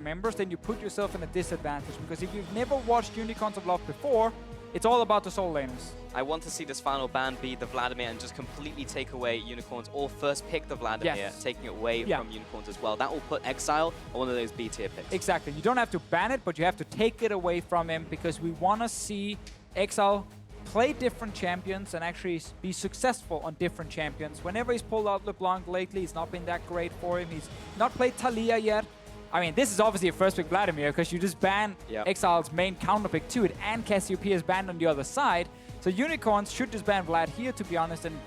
members, then you put yourself in a disadvantage. Because if you've never watched Unicorns of Love before, it's all about the solo laners. I want to see this final ban be the Vladimir and just completely take away Unicorns, or first pick the Vladimir, taking it away from Unicorns as well. That will put Exileh on one of those B tier picks. Exactly. You don't have to ban it, but you have to take it away from him, because we want to see Exileh play different champions and actually be successful on different champions. Whenever he's pulled out LeBlanc lately, it's not been that great for him. He's not played Taliyah yet. I mean, this is obviously a first pick Vladimir, because you just ban Exileh's main counter pick to it, and Cassiopeia is banned on the other side. So Unicorns should just ban Vlad here, to be honest, and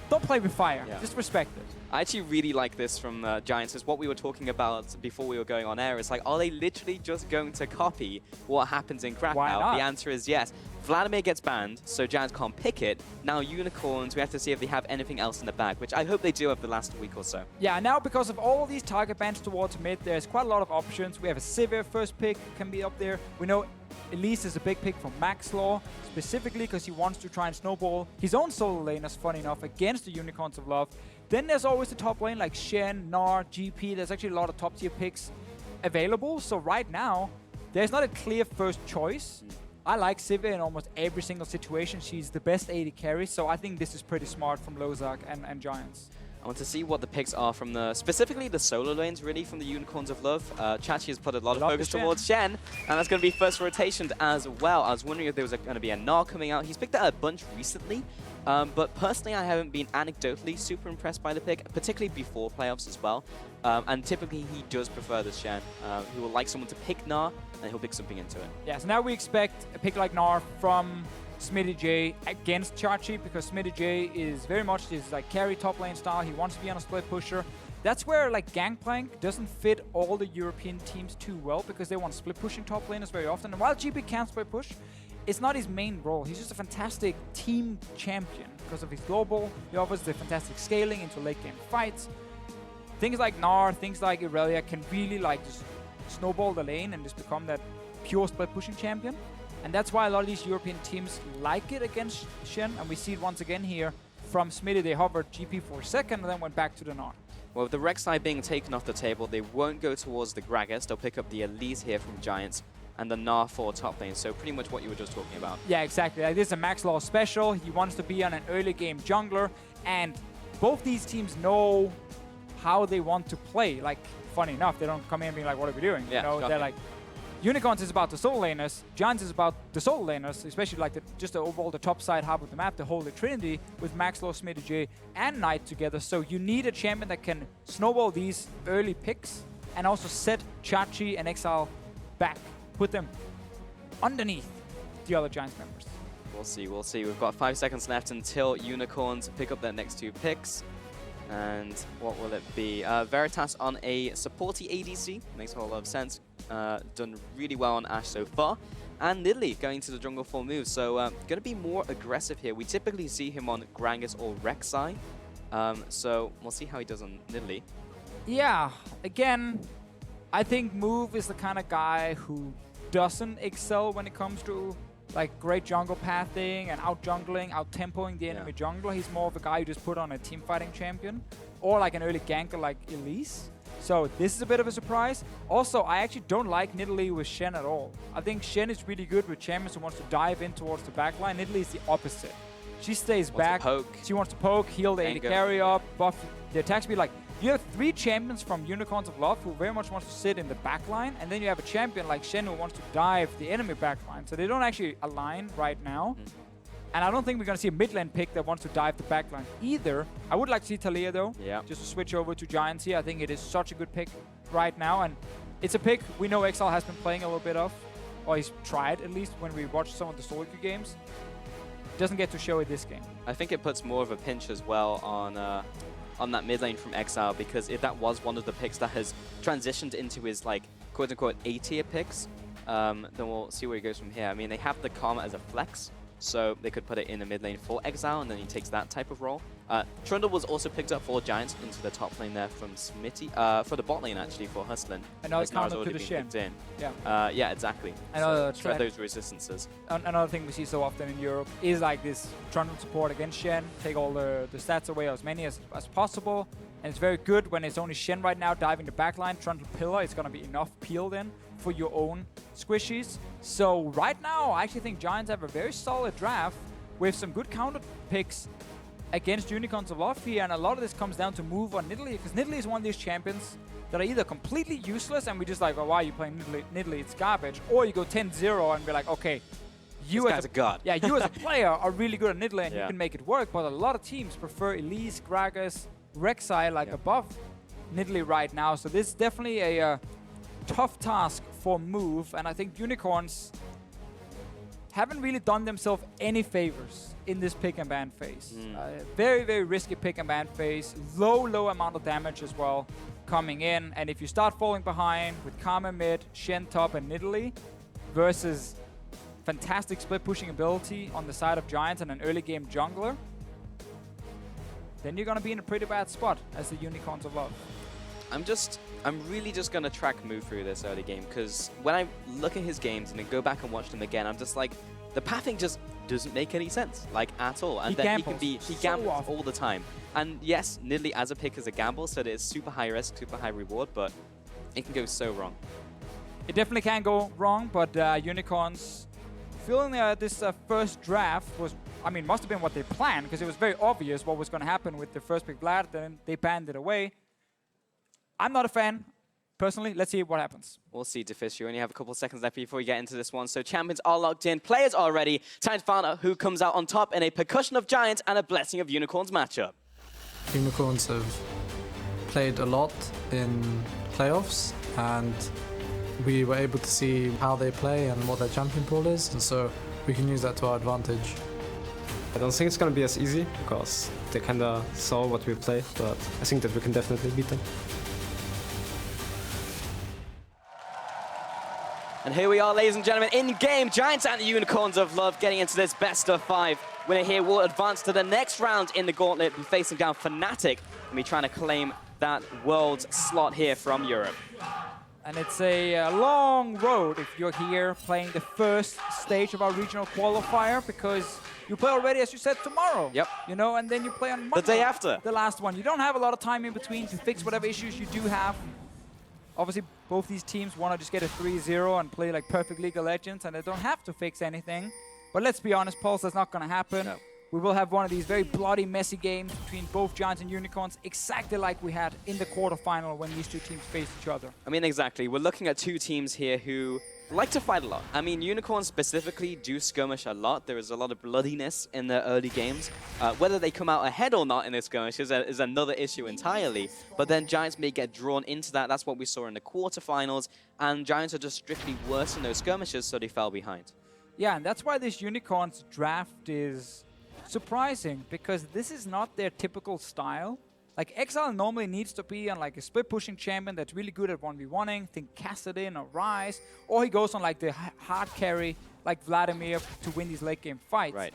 don't play with fire. Just respect it. I actually really like this from Giants, is what we were talking about before we were going on air. It's like, are they literally just going to copy what happens in Krakow? Why not? The answer is yes. Vladimir gets banned, so Giants can't pick it. Now Unicorns, we have to see if they have anything else in the bag, which I hope they do over the last week or so. Yeah, now because of all these target bans towards mid, there's quite a lot of options. We have a Sivir first pick, can be up there. We know Elise is a big pick from Maxlore, specifically because he wants to try and snowball his own solo laners, funny enough, against the Unicorns of Love. Then there's always the top lane like Shen, Gnar, GP. There's actually a lot of top tier picks available. So right now, there's not a clear first choice. I like Sivir in almost every single situation. She's the best AD carry, so I think this is pretty smart from Lozak and Giants. I want to see what the picks are from specifically the solo lanes, really, from the Unicorns of Love. Chachi has put a lot of focus towards Shen, and that's going to be first rotation as well. I was wondering if there was going to be a Gnar coming out. He's picked out a bunch recently, but personally I haven't been anecdotally super impressed by the pick, particularly before playoffs as well. And typically he does prefer the Shen. He will like someone to pick Gnar, and he'll pick something into it. Yeah, so now we expect a pick like Gnar from SmittyJ against Chachi, because SmittyJ is very much his like carry top lane style. He wants to be on a split pusher. That's where like Gangplank doesn't fit all the European teams too well, because they want split pushing top laners very often. And while GP can split push, it's not his main role. He's just a fantastic team champion because of his global. He offers the fantastic scaling into late game fights. Things like Gnar, things like Irelia can really like just snowball the lane and just become that pure split pushing champion. And that's why a lot of these European teams like it against Shen, and we see it once again here from Smitty. They hovered GP for a second and then went back to the Gnar. Well, with the Rek'Sai being taken off the table, they won't go towards the Gragas. They'll pick up the Elise here from Giants and the Gnar for top lane. So pretty much what you were just talking about. Yeah, exactly. Like, this is a Maxlore special. He wants to be on an early game jungler, and both these teams know how they want to play. Like, funny enough, they don't come in being like, what are we doing? Yeah, you know, they're like, Unicorns is about the solo laners, Giants is about the solo laners, especially like just the overall the top side half of the map, the Holy Trinity with Maxlore, SmittyJ, and Knight together. So you need a champion that can snowball these early picks and also set Chachi and Exileh back, put them underneath the other Giants members. We'll see, we'll see. We've got 5 seconds left until Unicorns pick up their next 2 picks. And what will it be? Veritas on a supporty ADC. Makes a whole lot of sense. Done really well on Ashe so far. And Nidalee going to the jungle full move. So going to be more aggressive here. We typically see him on Gragas or Rek'Sai. So we'll see how he does on Nidalee. Yeah, again, I think Move is the kind of guy who doesn't excel when it comes to like great jungle pathing and out jungling, out tempoing the enemy jungler. He's more of a guy you just put on a team fighting champion or like an early ganker like Elise. So this is a bit of a surprise. Also, I actually don't like Nidalee with Shen at all. I think Shen is really good with champions who wants to dive in towards the backline. Nidalee is the opposite. She stays back. She wants to poke, heal the AD carry up, buff the attack speed. Like, you have 3 champions from Unicorns of Love who very much wants to sit in the backline, and then you have a champion like Shen who wants to dive the enemy backline. So they don't actually align right now. And I don't think we're going to see a mid lane pick that wants to dive the backline either. I would like to see Taliyah though, just to switch over to Giants here. I think it is such a good pick right now, and it's a pick we know Exileh has been playing a little bit of, or he's tried at least when we watched some of the solo queue games. Doesn't get to show it this game. I think it puts more of a pinch as well on that mid lane from Exileh, because if that was one of the picks that has transitioned into his like quote-unquote A-tier picks, then we'll see where he goes from here. I mean, they have the Karma as a flex, so they could put it in the mid lane for Exileh, and then he takes that type of role. Trundle was also picked up for Giants into the top lane there from Smitty, for the bot lane actually for Hustlin. Another counter to the Shen. Yeah, exactly. Another so those resistances. Another thing we see so often in Europe is like this Trundle support against Shen. Take all the stats away, as many as possible. And it's very good when it's only Shen right now diving the backline. Trundle Pillar is going to be enough peel then for your own squishies. So right now, I actually think Giants have a very solid draft with some good counter picks against Unicorns of Love here. And a lot of this comes down to move on Nidalee, because Nidalee is one of these champions that are either completely useless and we just like, oh, why are you playing Nidalee? It's garbage. Or you go 10-0 and be like, okay, you as a god. Yeah, you as a player are really good at Nidalee and you can make it work. But a lot of teams prefer Elise, Gragas, Rek'Sai above Nidalee right now. So this is definitely a tough task for Move. And I think Unicorns haven't really done themselves any favors in this pick and ban phase. Very, very risky pick and ban phase. Low amount of damage as well coming in. And if you start falling behind with Karma mid, Shen top, and Nidalee versus fantastic split pushing ability on the side of Giants and an early game jungler, then you're going to be in a pretty bad spot as the Unicorns of Love. I'm really just going to track Move through this early game, because when I look at his games and then go back and watch them again, I'm just like, the pathing just doesn't make any sense, like, at all. And then he gambles all the time. And yes, Nidalee as a pick is a gamble, so it is super high risk, super high reward, but it can go so wrong. It definitely can go wrong, but Unicorns feeling this first draft was, I mean, must have been what they planned, because it was very obvious what was going to happen with the first pick Vlad, then they banned it away. I'm not a fan, personally. Let's see what happens. We'll see, Deficio. You only have a couple of seconds left before we get into this one. So champions are locked in, players are ready. Time to find out who comes out on top in a percussion of Giants and a blessing of Unicorns matchup. Unicorns have played a lot in playoffs, and we were able to see how they play and what their champion pool is, and so we can use that to our advantage. I don't think it's going to be as easy, because they kind of saw what we play, but I think that we can definitely beat them. And here we are, ladies and gentlemen, in game. Giants and the Unicorns of Love getting into this best of 5. Winner here will advance to the next round in the gauntlet, be facing down Fnatic and be trying to claim that world's slot here from Europe. And it's a long road if you're here playing the first stage of our regional qualifier, because you play already, as you said, tomorrow. Yep. You know, and then you play on Monday, the day after, the last one. You don't have a lot of time in between to fix whatever issues you do have. Obviously, both these teams want to just get a 3-0 and play like perfect League of Legends, and they don't have to fix anything. But let's be honest, Pulse, that's not going to happen. No. We will have one of these very bloody, messy games between both Giants and Unicorns, exactly like we had in the quarterfinal when these two teams faced each other. I mean, exactly. We're looking at two teams here who like to fight a lot. I mean, Unicorns specifically do skirmish a lot. There is a lot of bloodiness in their early games. Whether they come out ahead or not in this skirmish is another issue entirely. But then Giants may get drawn into that. That's what we saw in the quarterfinals. And Giants are just strictly worse in those skirmishes, so they fell behind. Yeah, and that's why this Unicorns draft is surprising, because this is not their typical style. Like, Exileh normally needs to be on like a split pushing champion that's really good at 1v1ing, think Kassadin or Ryze, or he goes on like the hard carry like Vladimir to win these late game fights. Right.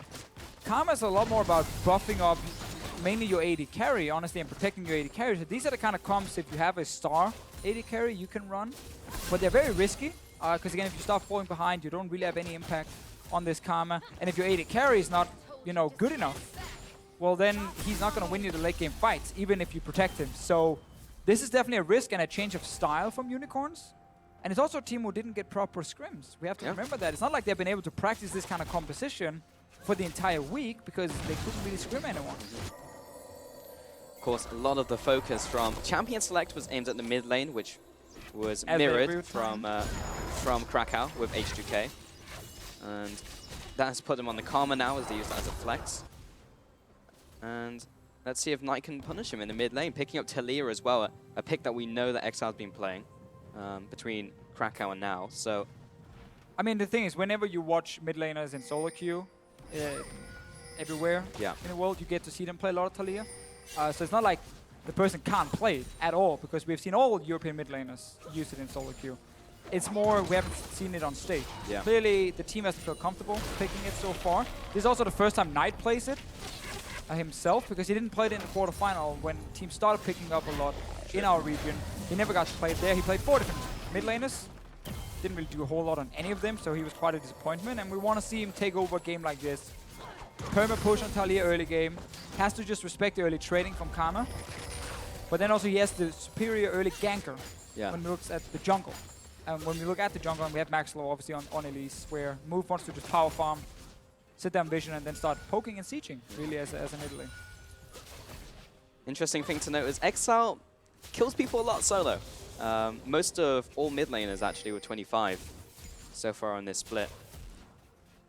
Karma is a lot more about buffing up mainly your AD carry, honestly, and protecting your AD carry. So these are the kind of comps, if you have a star AD carry, you can run. But they're very risky, because again, if you start falling behind, you don't really have any impact on this Karma. And if your AD carry is not, you know, good enough, well, then he's not going to win you the late game fights, even if you protect him. So this is definitely a risk and a change of style from Unicorns. And it's also a team who didn't get proper scrims. We have to remember that. It's not like they've been able to practice this kind of composition for the entire week, because they couldn't really scrim anyone. Of course, a lot of the focus from Champion Select was aimed at the mid lane, which was mirrored from Krakow with H2K. And that has put them on the Karma now, as they use that as a flex. And let's see if Knight can punish him in the mid lane, picking up Taliyah as well, a pick that we know that Exile's been playing between Krakow and now. So, I mean, the thing is, whenever you watch mid laners in solo queue, everywhere in the world, you get to see them play a lot of Taliyah. So it's not like the person can't play it at all, because we've seen all European mid laners use it in solo queue. It's more, we haven't seen it on stage. Yeah. Clearly, the team hasn't felt comfortable picking it so far. This is also the first time Knight plays it himself, because he didn't play it in the quarterfinal when teams started picking up a lot in our region. He never got to play it there. He played 4 different mid laners. Didn't really do a whole lot on any of them, so he was quite a disappointment. And we want to see him take over a game like this. Perma push on Taliyah early game. Has to just respect the early trading from Karma. But then also he has the superior early ganker Yeah. when he looks at the jungle. And when we look at the jungle, and we have Maxlore obviously on Elise, where Move wants to just power farm, sit down vision, and then start poking and sieging, really, as an Nidalee. Interesting thing to note is Exileh kills people a lot solo. Most of all mid laners actually were 25 so far on this split.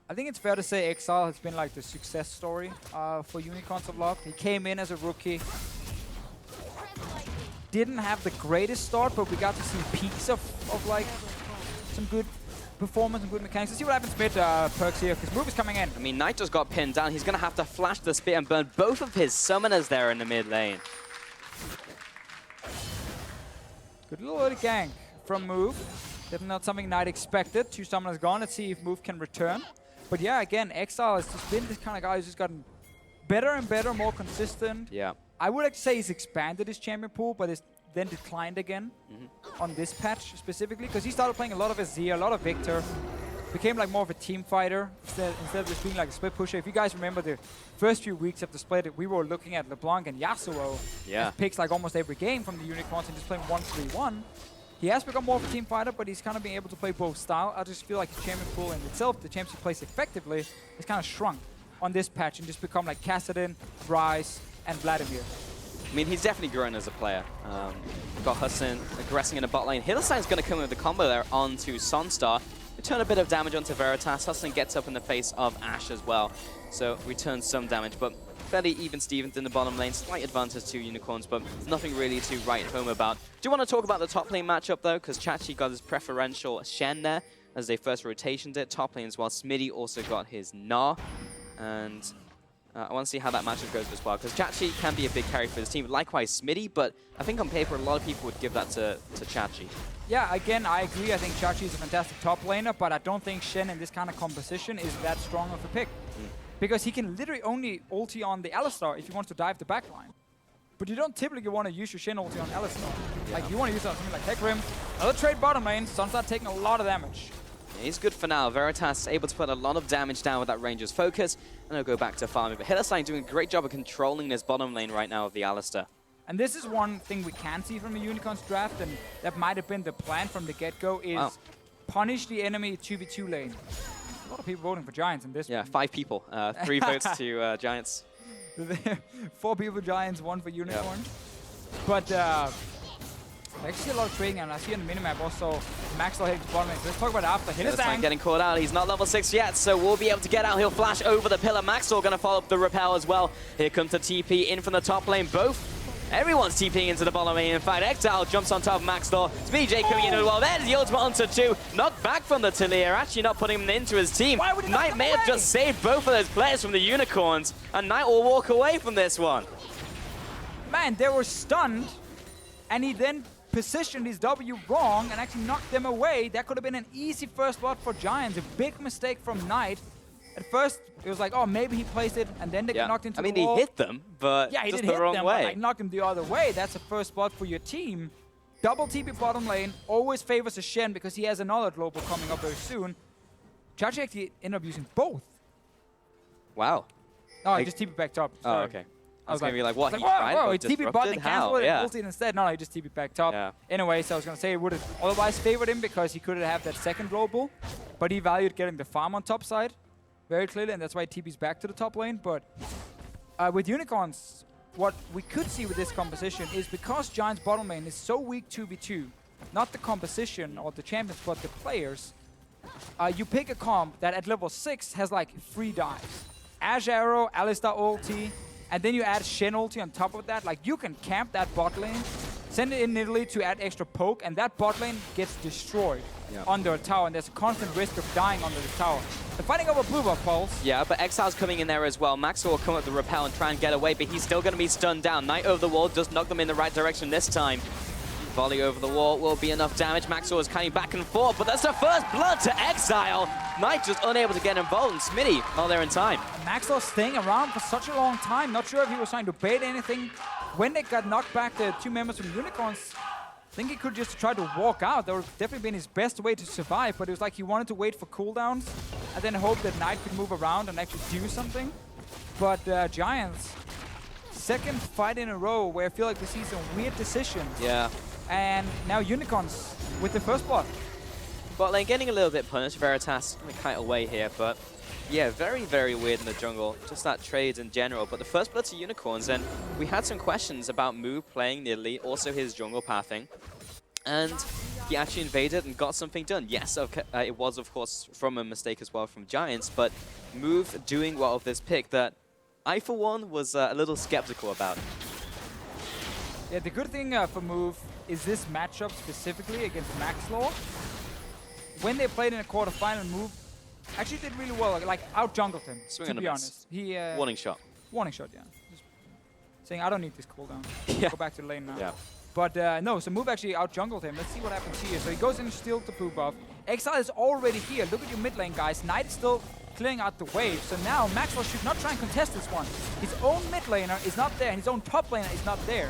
I think it's fair to say Exileh has been like the success story for Unicorns of Love. He came in as a rookie. Didn't have the greatest start, but we got to see peaks of like some good performance and good mechanics. Let's see what happens mid perks here, because Move is coming in. I mean, Knight just got pinned down. He's going to have to flash the spear and burn both of his summoners there in the mid lane. Good little early gank from Move. Definitely not something Knight expected. 2 summoners gone. Let's see if Move can return. But yeah, again, Exileh has just been this kind of guy who's just gotten better and better, more consistent. Yeah. I would like to say he's expanded his champion pool, but it's then declined again on this patch specifically, because he started playing a lot of Azir, a lot of Victor, became like more of a team fighter instead of just being like a split pusher. If you guys remember the first few weeks of the split, we were looking at LeBlanc and Yasuo as picks like almost every game from the Unicorns and just playing 1-3-1. He has become more of a team fighter, but he's kind of being able to play both style. I just feel like the champion pool in itself, the champs he plays effectively, is kind of shrunk on this patch and just become like Kassadin, Ryze, and Vladimir. I mean, he's definitely grown as a player. Got Hustlin aggressing in the bot lane. Hylissang's going to come with the combo there onto SONSTAR. Return a bit of damage onto Veritas. Hustlin gets up in the face of Ashe as well. So returns some damage, but fairly even Stevens in the bottom lane. Slight advantage to Unicorns, but nothing really to write home about. Do you want to talk about the top lane matchup though? Because Chachi got his preferential Shen there as they first rotationed it. Top lane as well. Smitty also got his Gnar. And I want to see how that matchup goes as well, because Chachi can be a big carry for this team. Likewise, Smitty, but I think on paper, a lot of people would give that to Chachi. Yeah, again, I agree. I think Chachi is a fantastic top laner, but I don't think Shen in this kind of composition is that strong of a pick. Because he can literally only ulti on the Alistar if he wants to dive the backline. But you don't typically want to use your Shen ulti on Alistar. Yeah. Like, you want to use it on something like Hecarim. Another trade bottom lane, SONSTAR taking a lot of damage. He's good for now. Veritas able to put a lot of damage down with that Ranger's focus, and he'll go back to farming. But Hylissang doing a great job of controlling this bottom lane right now of the Alistar. And this is one thing we can see from the Unicorns draft, and that might have been the plan from the get-go, is punish the enemy 2v2 lane. A lot of people voting for Giants in this one. Yeah, 5 people. 3 votes to Giants. 4 people Giants, 1 for Unicorns. Yep. But I actually see a lot of trading, and I see on the minimap also Maxlore heading to bottom lane. So let's talk about it after. Hylissang getting caught out. He's not level 6 yet, so we'll be able to get out. He'll flash over the pillar. Maxlore going to follow up the repel as well. Here comes the TP in from the top lane. Everyone's TPing into the bottom lane. In fact, Exileh jumps on top of Maxlore. SmittyJ coming in as well. There's the ultimate onto 2. Knocked back from the Taliyah. Actually not putting him into his team. Knight may have just saved both of those players from the Unicorns, and Knight will walk away from this one. Man, they were stunned, and he then positioned his W wrong and actually knocked them away. That could have been an easy first blood for Giants. A big mistake from Knight. At first, it was like, oh, maybe he placed it, and then they get knocked into the wall. He hit them, but yeah, he just did the hit wrong them, way. But, like, knocked them the other way. That's a first blood for your team. Double TP bottom lane always favors a Shen because he has another global coming up very soon. Chachi actually ended up using both. Wow. No, he just TP back top. Sorry. Oh, okay. I was going to be like, what? He TP bottom and canceled it and ulted instead. No, he just TP back top. Yeah. Anyway, so I was going to say it would have otherwise favored him because he could have that second global, but he valued getting the farm on top side very clearly, and that's why he TP's back to the top lane. But with Unicorns, what we could see with this composition is because Giants bottom lane is so weak 2v2, not the composition or the champions, but the players, you pick a comp that at level 6 has like 3 dives. Ashe Arrow, Alistar ulti, and then you add Shen ulti on top of that. Like, you can camp that bot lane, send it in Nidalee to add extra poke, and that bot lane gets destroyed under a tower, and there's a constant risk of dying under the tower. They're fighting over blue buff Pulse. Yeah, but Exileh's coming in there as well. Maxlore will come up with the repel and try and get away, but he's still going to be stunned down. Knight over the wall does knock them in the right direction this time. Volley over the wall will be enough damage. Maxlore is coming back and forth, but that's the first blood to Exileh. Knight just unable to get involved, and Smitty all there in time. Maxlore staying around for such a long time. Not sure if he was trying to bait anything. When they got knocked back, the 2 members from Unicorns, I think he could just try to walk out. That would have definitely been his best way to survive, but it was like he wanted to wait for cooldowns and then hope that Knight could move around and actually do something. But Giants second fight in a row where I feel like we see some weird decisions. Yeah. And now Unicorns with the first blood. Bot lane getting a little bit punished. Veritas going to kite away here, but yeah, very, very weird in the jungle. Just that trade in general. But the first blood to Unicorns, and we had some questions about Move playing Nidalee, also his jungle pathing. And he actually invaded and got something done. Yes, okay, it was, of course, from a mistake as well from Giants, but Move doing well with this pick that I, for one, was a little skeptical about. Yeah, the good thing for Move is this matchup specifically against Maxlore. When they played in a quarterfinal, Move actually did really well, like out-jungled him, Swing to be honest. He, warning shot. Warning shot, yeah. Just saying, I don't need this cooldown. Yeah. Go back to the lane now. Yeah. But no, so Move actually out-jungled him. Let's see what happens here. So he goes in still to poo buff. Exileh is already here. Look at your mid lane, guys. Knight is still clearing out the wave. So now Maxlore should not try and contest this one. His own mid laner is not there, and his own top laner is not there.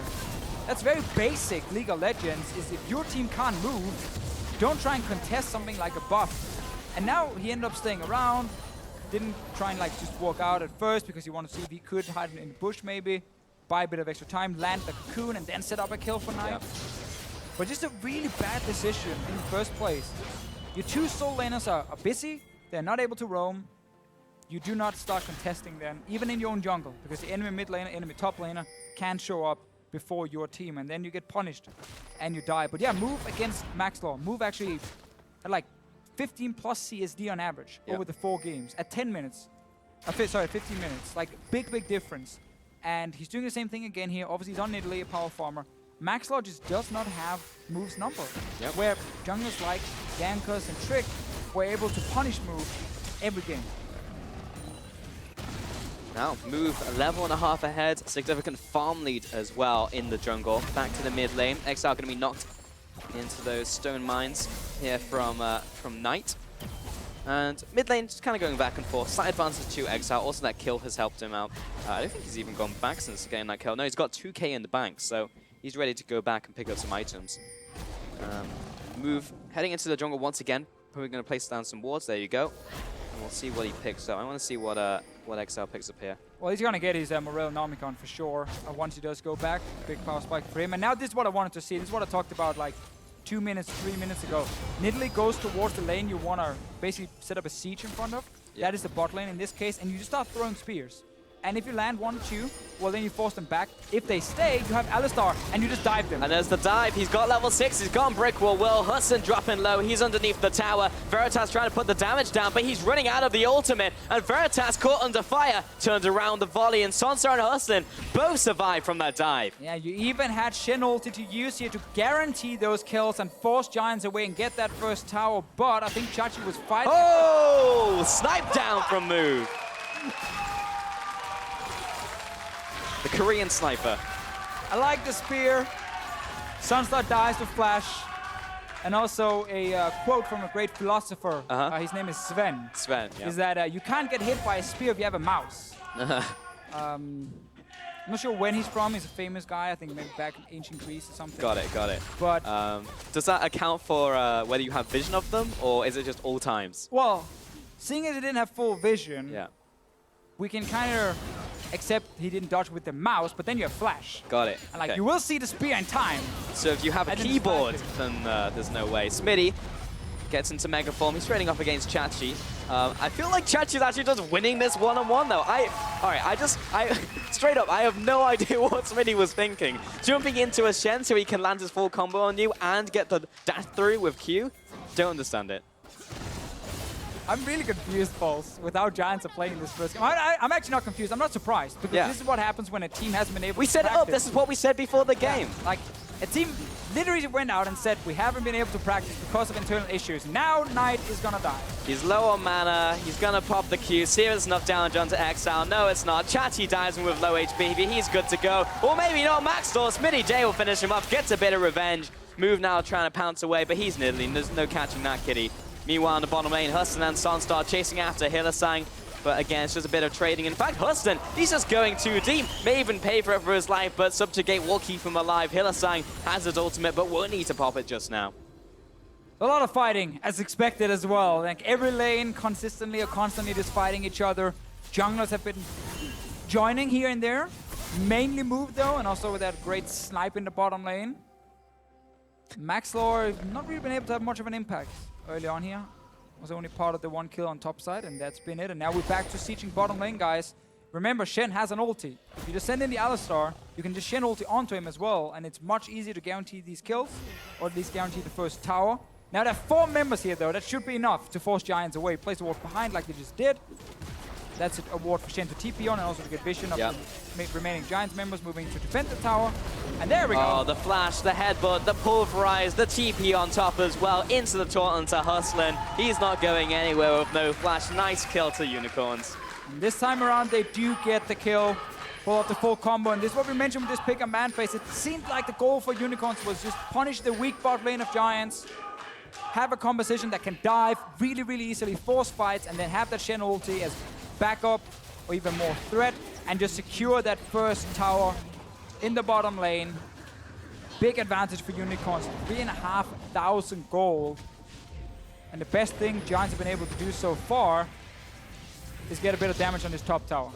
That's very basic League of Legends, is if your team can't move, don't try and contest something like a buff. And now he ended up staying around. Didn't try and like just walk out at first because he wanted to see if he could hide in the bush maybe. Buy a bit of extra time, land the cocoon, and then set up a kill for Knight. Yeah. But just a really bad decision in the first place. Your two soul laners are busy, they're not able to roam. You do not start contesting them, even in your own jungle, because the enemy mid laner, enemy top laner can show up before your team, and then you get punished and you die. But yeah, Move against Maxlore. Move actually had like 15 plus CSD on average over the 4 games at 10 minutes. Sorry, 15 minutes. Like big difference. And he's doing the same thing again here. Obviously, he's on Nidalee, a power farmer. Maxlore just does not have Move's number. Where junglers like Gankus and Trick were able to punish Move every game. Now, Move a level and a half ahead. Significant farm lead as well in the jungle. Back to the mid lane. Exileh going to be knocked into those stone mines here from Knight. And mid lane just kind of going back and forth. Slight advantage to Exileh. Also, that kill has helped him out. I don't think he's even gone back since getting that kill. No, he's got 2k in the bank, so he's ready to go back and pick up some items. Move heading into the jungle once again. Probably going to place down some wards. There you go. And we'll see what he picks up. I want to see what Exileh picks up here. Well, he's going to get his Morel Nomicon for sure. Once he does go back, big power spike for him. And now this is what I wanted to see. This is what I talked about like 2 minutes, 3 minutes ago. Nidalee goes towards the lane you want to basically set up a siege in front of. That is the bot lane in this case, and you just start throwing spears. And if you land 1 or 2, well then you force them back. If they stay, you have Alistar, and you just dive them. And there's the dive. He's got level 6. He's gone brick wall. Will Hustlin dropping low. He's underneath the tower. Veritas trying to put the damage down, but he's running out of the ultimate. And Veritas caught under fire. Turns around the volley, and SONSTAR and Hustlin both survive from that dive. Yeah, you even had Shen ulti to use here to guarantee those kills and force Giants away and get that first tower. But I think Chachi was fighting. Oh! Snipe down from Move. The Korean sniper. I like the spear. SONSTAR dies with flash. And also a quote from a great philosopher. His name is Sven. Sven, yeah. Is that you can't get hit by a spear if you have a mouse. I'm not sure when he's from. He's a famous guy. I think maybe back in ancient Greece or something. Got it, got it. But does that account for whether you have vision of them, or is it just all times? Well, seeing as he didn't have full vision, we can kind of accept he didn't dodge with the mouse, but then you have flash. Got it. And like you will see the spear in time. So if you have a keyboard, then there's no way. Smitty gets into Mega Form. He's trading off against Chachi. I feel like Chachi's actually just winning this one-on-one though. Straight up, I have no idea what Smitty was thinking. Jumping into a Shen so he can land his full combo on you and get the dash through with Q. Don't understand it. I'm really confused, Pulse, with how Giants are playing this first game. I'm actually not confused. I'm not surprised, because this is what happens when a team hasn't been able to We set it up. This is what we said before the game. Like, a team literally went out and said, we haven't been able to practice because of internal issues. Now Knight is going to die. He's low on mana. He's going to pop the Q. See if it's enough damage onto Exileh. No, it's not. Chachi dies with low HP. He's good to go. Or maybe not. Maxlore. SmittyJ will finish him off. Gets a bit of revenge. Move now trying to pounce away, but he's Nidalee. There's no catching that kitty. Meanwhile, on the bottom lane, Hustlin and SONSTAR chasing after Hylissang. But again, it's just a bit of trading. In fact, Hustlin, he's just going too deep. May even pay for it for his life, but Subjugate will keep him alive. Hylissang has his ultimate, but won't need to pop it just now. A lot of fighting, as expected as well. Like every lane consistently or constantly just fighting each other. Junglers have been joining here and there. Mainly move though, and also with that great snipe in the bottom lane. Maxlore not really been able to have much of an impact early on here. Was only part of the 1 kill on top side, and that's been it. And now we're back to sieging bottom lane, guys. Remember, Shen has an ulti. If you just send in the Alistar, you can just Shen ulti onto him as well, and it's much easier to guarantee these kills, or at least guarantee the first tower. Now there are 4 members here though, that should be enough to force Giants away. Place the ward behind like they just did. That's a ward for Shen to TP on, and also to get vision of the remaining Giants members moving to defend the tower. And there we go. Oh, the flash, the headbutt, the pulverize, the TP on top as well. Into the taunt to Hustlin. He's not going anywhere with no flash. Nice kill to Unicorns. And this time around, they do get the kill. Pull out the full combo. And this is what we mentioned with this pick and ban phase. It seemed like the goal for Unicorns was just punish the weak bot lane of Giants. Have a composition that can dive really, really easily, force fights, and then have that Shen ulti as backup or even more threat, and just secure that first tower in the bottom lane. Big advantage for Unicorns, 3,500 gold. And the best thing Giants have been able to do so far is get a bit of damage on this top tower.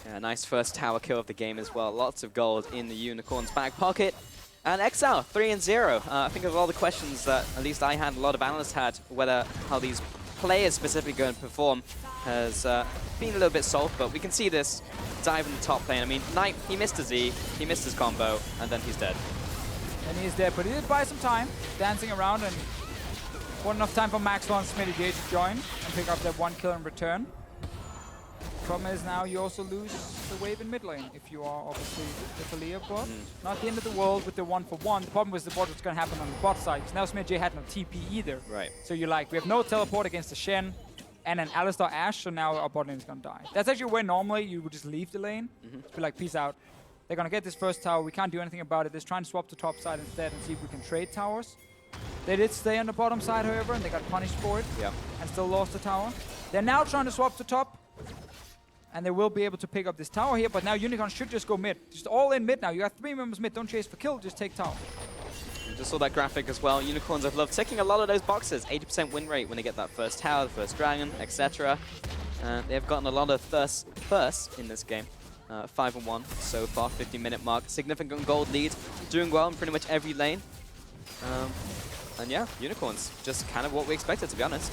Yeah, nice first tower kill of the game as well. Lots of gold in the Unicorns' back pocket. And Exileh, 3-0. I think of all the questions that at least I had, a lot of analysts had, whether how these players specifically going to perform has been a little bit solved, but we can see this dive in the top lane. I mean, Knight, he missed a Z, he missed his combo, and then he's dead. And he's dead, but he did buy some time, dancing around, and wasn't enough time for Maxlore and SmittyJ to join and pick up that 1 kill in return. Problem is now you also lose the wave in mid lane if you are obviously the Taliyah bot. Not the end of the world with the 1-for-1. The problem was what's going to happen on the bot side, because now SmittyJ had no TP either. Right. So you're like, we have no teleport against the Shen and an Alistar Ashe, so now our bot lane is going to die. That's actually where normally you would just leave the lane. Just be like, peace out. They're going to get this first tower. We can't do anything about it. They're trying to swap to top side instead and see if we can trade towers. They did stay on the bottom side, however, and they got punished for it. And still lost the tower. They're now trying to swap to top. And they will be able to pick up this tower here, but now Unicorn should just go mid. Just all in mid now. You got 3 members mid. Don't chase for kill, just take tower. You just saw that graphic as well. Unicorns have loved ticking a lot of those boxes. 80% win rate when they get that first tower, the first dragon, etc. They've gotten a lot of firsts in this game. 5-1 so far, 50-minute mark. Significant gold lead. Doing well in pretty much every lane. And yeah, Unicorns, just kind of what we expected, to be honest.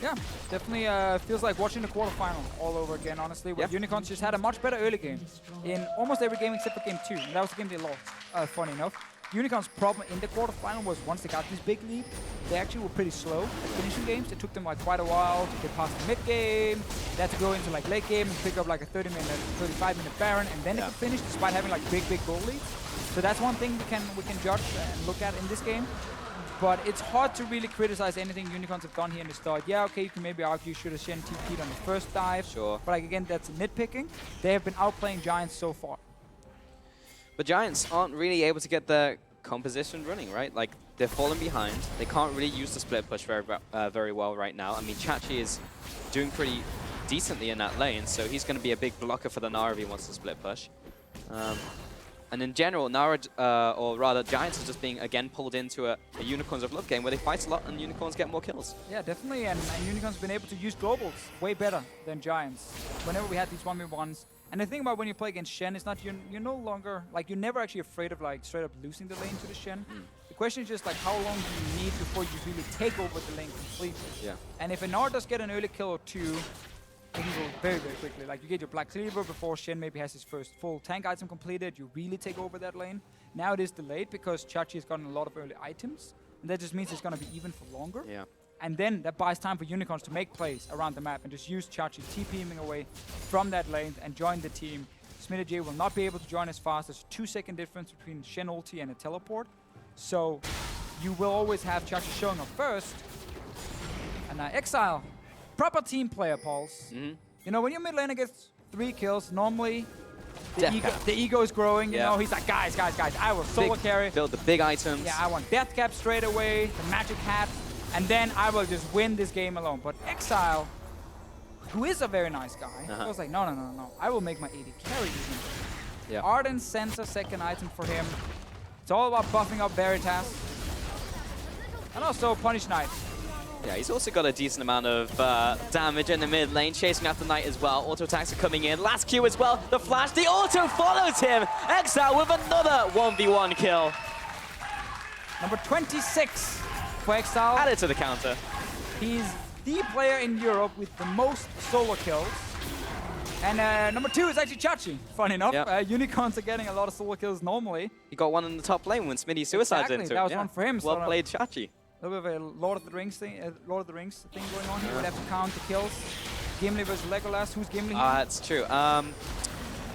Yeah, definitely feels like watching the quarterfinal all over again, honestly. Where Unicorns just had a much better early game in almost every game except for game 2. And that was the game they lost, funny enough. Unicorns' problem in the quarterfinal was once they got this big lead, they actually were pretty slow at finishing games. It took them like quite a while to get past the mid game. They had to go into like late game and pick up like a 35-minute Baron, and then they could finish despite having like big goal leads. So that's one thing we can judge and look at in this game. But it's hard to really criticize anything Unicorns have done here in the start. Yeah, okay, you can maybe argue should have Shen TP'd on the first dive. Sure. But like again, that's nitpicking. They have been outplaying Giants so far. But Giants aren't really able to get their composition running, right? Like, they're falling behind. They can't really use the split push very well right now. I mean, Chachi is doing pretty decently in that lane, so he's going to be a big blocker for the Gnar if he wants to split push. And in general, Gnar, or rather Giants, is just being again pulled into a Unicorns of Love game where they fight a lot and Unicorns get more kills. Yeah, definitely, and Unicorns have been able to use globals way better than Giants. Whenever we had these 1v1s. And the thing about when you play against Shen is not you're no longer, like, you're never actually afraid of like straight up losing the lane to the Shen. The question is just like how long do you need before you really take over the lane completely? Yeah. And if a Gnar does get an early kill or two, it can go very quickly. Like, you get your Black Cleaver before Shen maybe has his first full tank item completed. You really take over that lane. Now it is delayed because Chachi has gotten a lot of early items. And that just means it's going to be even for longer. Yeah. And then that buys time for Unicorns to make plays around the map and just use Chachi TPing away from that lane and join the team. SmittyJ will not be able to join as fast. There's a 2-second difference between Shen ulti and a teleport. So you will always have Chachi showing up first. And Exileh, proper team player, Pauls. You know, when your mid laner gets 3 kills, normally the ego is growing. You know, he's like, guys, I will solo carry. Build the big items. Yeah, I want Death Cap straight away, the magic hat, and then I will just win this game alone. But Exileh, who is a very nice guy, I was like, no. I will make my AD carry this game. Yeah. Ardent Sensor, second item for him. It's all about buffing up Veritas. And also Punish Knight. Yeah, he's also got a decent amount of damage in the mid lane, chasing after Knight as well. Auto attacks are coming in. Last Q as well. The flash, the auto follows him. Exileh with another 1v1 kill. Number 26 for Exileh. Added to the counter. He's the player in Europe with the most solo kills. And number 2 is actually Chachi, funny enough. Yep. Unicorns are getting a lot of solo kills normally. He got one in the top lane when Smitty suicides into that it. was one for him. Well played, Chachi. A little bit of a Lord of the Rings thing going on here. We'd have to count the kills. Gimli versus Legolas. Who's Gimli here? That's true.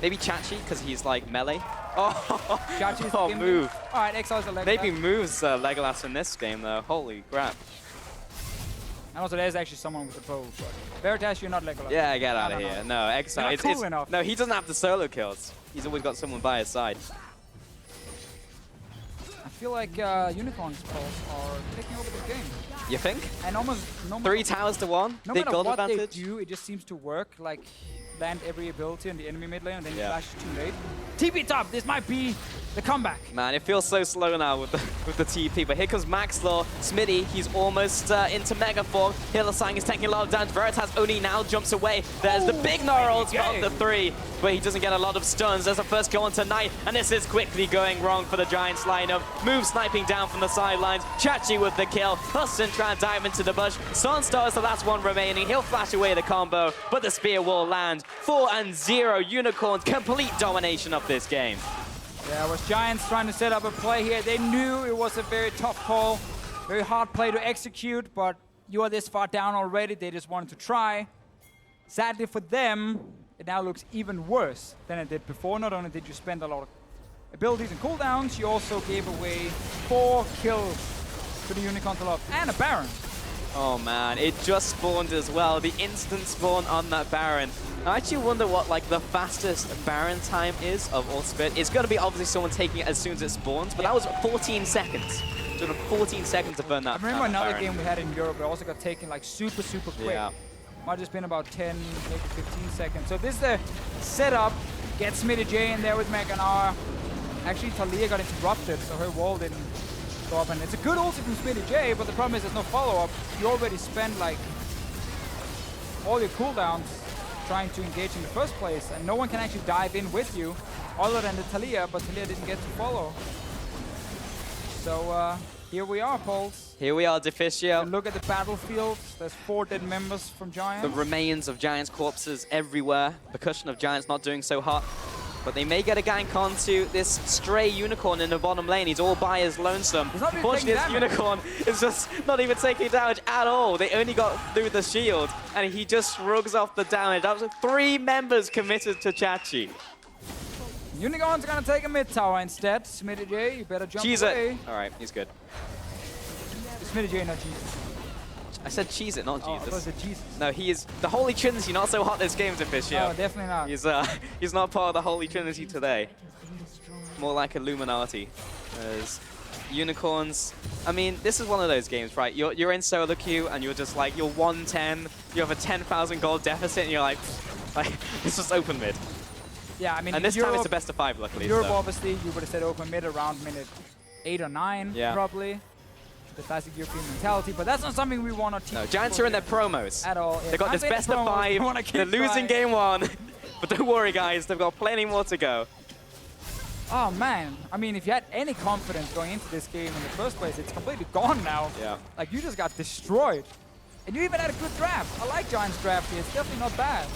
Maybe Chachi, because he's like melee. Oh, Chachi's oh Gimli. move. All right, Exile's a Legolas. Maybe moves Legolas in this game, though. Holy crap. And also, there's actually someone with a bow. But Veritas, you're not Legolas. Yeah, get out of here. No, Exileh. You're not cool enough. No, he doesn't have the solo kills. He's always got someone by his side. I feel like Unicorn's calls are taking over the game. You think? And almost no 3 towers to 1. No Big matter gold what advantage. they do, it just seems to work. Like, land every ability on the enemy mid lane and then you Yeah. flash too late. TP top, this might be the comeback. Man, it feels so slow now with the TP, but here comes Maxlore. Smitty, he's almost into mega form. Hylissang is taking a lot of damage. Veritas only now jumps away. There's the big Gnar ult of the 3, but he doesn't get a lot of stuns. There's a first go on tonight, and this is quickly going wrong for the Giants lineup. Move sniping down from the sidelines. Chachi with the kill. Hustlin trying to dive into the bush. SONSTAR is the last one remaining. He'll flash away the combo, but the spear will land. 4-0 Unicorns, complete domination of this game. Yeah, it was Giants trying to set up a play here. They knew it was a very tough call, very hard play to execute, but you are this far down already. They just wanted to try. Sadly for them, it now looks even worse than it did before. Not only did you spend a lot of abilities and cooldowns, you also gave away 4 kills to the Unicorns and a Baron. Oh man, it just spawned as well. The instant spawn on that Baron. I actually wonder what like the fastest Baron time is of all spit. It's going to be obviously someone taking it as soon as it spawns, but that was 14 seconds. So 14 seconds to burn that. I remember another Baron. game we had in Europe that also got taken like super quick. Yeah. Might have just been about 10, maybe 15 seconds. So this is the setup. Get SmittyJ in there with Gnar. Actually, Taliyah got interrupted, so her wall didn't go up. And it's a good ulti from SmittyJ, but the problem is there's no follow-up. You already spent like all your cooldowns trying to engage in the first place, and no one can actually dive in with you other than the Taliyah, but Taliyah didn't get to follow. So here we are, Pols. Here we are, Deficio. And look at the battlefield. There's 4 dead members from Giants. The remains of Giants' corpses everywhere. Percussion of Giants not doing so hot. But they may get a gank onto this stray Unicorn in the bottom lane. He's all by his lonesome. Unfortunately, this Unicorn is just not even taking damage at all. They only got through the shield, and he just shrugs off the damage. That was 3 members committed to Chachi. Unicorn's gonna take a mid tower instead. SmittyJ, you better jump Cheese away. it. All right, he's good. SmittyJ, not Jesus. I said cheese it, not Oh, I thought Jesus. it was Jesus. No, he is the Holy Trinity. Not so hot this game, Deficio. Oh, definitely not. He's not part of the Holy Trinity today. More like Illuminati. As Unicorns, I mean, this is one of those games, right? You're in solo queue and you're just like, you're 110, you have a 10,000 gold deficit, and you're like it's just open mid. Yeah, I mean, And this time it's a best of 5, luckily. Europe, So. obviously, you would have said open mid around minute 8 or 9, Yeah. probably. The classic European mentality, but that's not something we want to teach. No, Giants are in their promos. At all. Yeah, They got this best of 5. They're losing game 1. But don't worry, guys. They've got plenty more to go. Oh, man. I mean, if you had any confidence going into this game in the first place, it's completely gone now. Yeah. Like, you just got destroyed. And you even had a good draft. I like Giants' draft here. It's definitely not bad.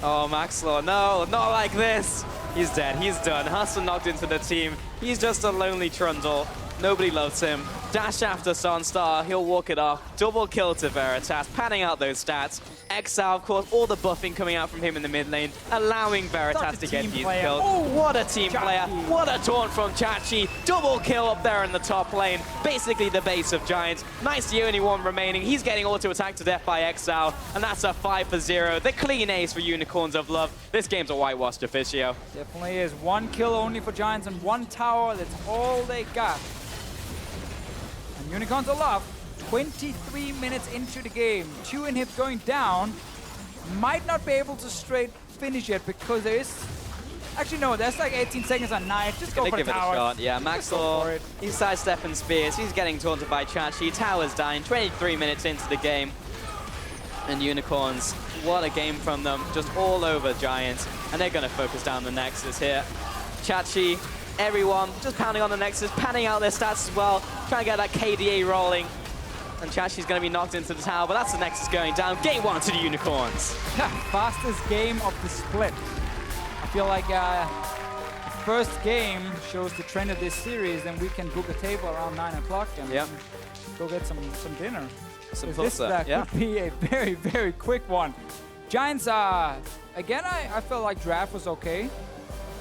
Oh, Maxlore, no, not like this. He's dead. He's done. Hustlin knocked into the team. He's just a lonely Trundle. Nobody loves him. Dash after SONSTAR, he'll walk it off. Double kill to Veritas, panning out those stats. Exileh, of course, all the buffing coming out from him in the mid lane, allowing Veritas to get these kills. Oh, what a team player. What a taunt from Chachi. Double kill up there in the top lane. Basically the base of Giants. Knight's the only one remaining. He's getting auto-attacked to death by Exileh, and that's a 5-0. The clean ace for Unicorns of Love. This game's a whitewash, Deficio. Definitely is. 1 kill only for Giants and 1 tower. That's all they got. And Unicorns of Love, 23 minutes into the game. 2 inhibs going down. Might not be able to straight finish it because there is Actually, no, that's like 18 seconds on Knight. Just go for the give it a tower. shot. Yeah, Just go for Maxlore, it. he's sidestepping spears. He's getting taunted by Chachi. Tower's dying. 23 minutes into the game. And Unicorns, what a game from them. Just all over Giants. And they're going to focus down the Nexus here. Chachi, everyone just pounding on the Nexus, panning out their stats as well. Trying to get that KDA rolling. And Chachi's going to be knocked into the tower, but that's the Nexus going down. Game 1 to the Unicorns. Fastest game of the split. I feel like the first game shows the trend of this series, and we can book a table around 9 o'clock and go get some dinner. Some This could be a very, very quick one. Giants, again, I felt like draft was okay.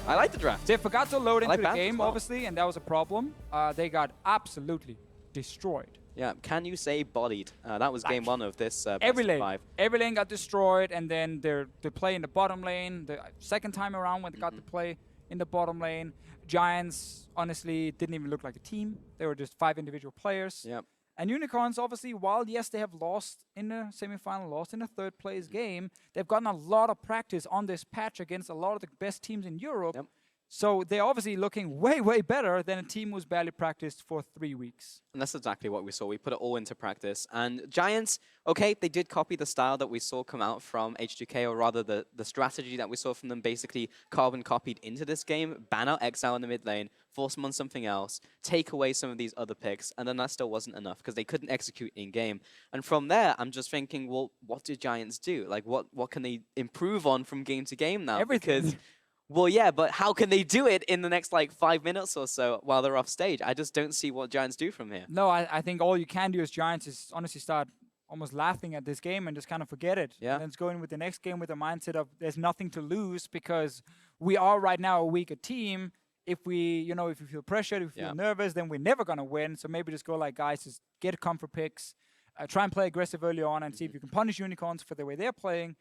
I like the draft. They forgot to load into the Bant game, as well. obviously, and that was a problem. They got absolutely destroyed. Yeah, can you say bodied? That was game 1 of this Every best of 5. Every lane got destroyed, and then they play in the bottom lane. The second time around when they got to play in the bottom lane, Giants honestly didn't even look like a team. They were just 5 individual players. Yep. And Unicorns, obviously, while yes, they have lost in the semifinal, lost in the third place game, they've gotten a lot of practice on this patch against a lot of the best teams in Europe. Yep. So they're obviously looking way, way better than a team who's barely practiced for 3 weeks. And that's exactly what we saw. We put it all into practice. And Giants, okay, they did copy the style that we saw come out from H2K, or rather the strategy that we saw from them basically carbon copied into this game, ban out Exileh in the mid lane, force them on something else, take away some of these other picks, and then that still wasn't enough because they couldn't execute in-game. And from there, I'm just thinking, well, what do Giants do? Like, what can they improve on from game to game now? Everything. Because well, yeah, but how can they do it in the next, like, 5 minutes or so while they're off stage? I just don't see what Giants do from here. No, I think all you can do as Giants is honestly start almost laughing at this game and just kind of forget it. Yeah. And then go in with the next game with the mindset of there's nothing to lose because we are right now a weaker team. If we, if we feel pressured, if we feel nervous, then we're never going to win. So maybe just go like, guys, just get comfort picks, try and play aggressive early on and see if you can punish Unicorns for the way they're playing.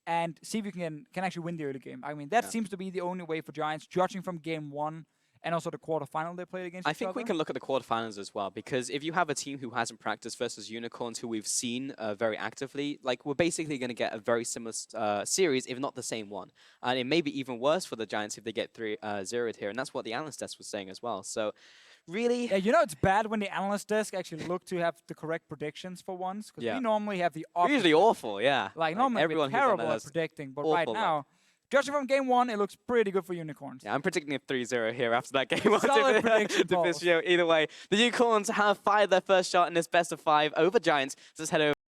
And see if you can actually win the early game. I mean, that seems to be the only way for Giants, judging from game 1 and also the quarterfinal they played against each other. I think we can look at the quarterfinals as well, because if you have a team who hasn't practiced versus Unicorns, who we've seen very actively, like, we're basically going to get a very similar series, if not the same one. And it may be even worse for the Giants if they get 3-0'd here, and that's what the analyst desk was saying as well. So, really? Yeah, it's bad when the analyst desk actually look to have the correct predictions for once, because we normally have the opposite. Usually awful, yeah. Like normally everyone we're terrible at predicting, but right now, judging from game 1, it looks pretty good for Unicorns. Yeah, I'm predicting a 3-0 here after that game 1. Solid prediction, Deficio. Either way, the Unicorns have fired their first shot in this best of 5 over Giants. So let's head over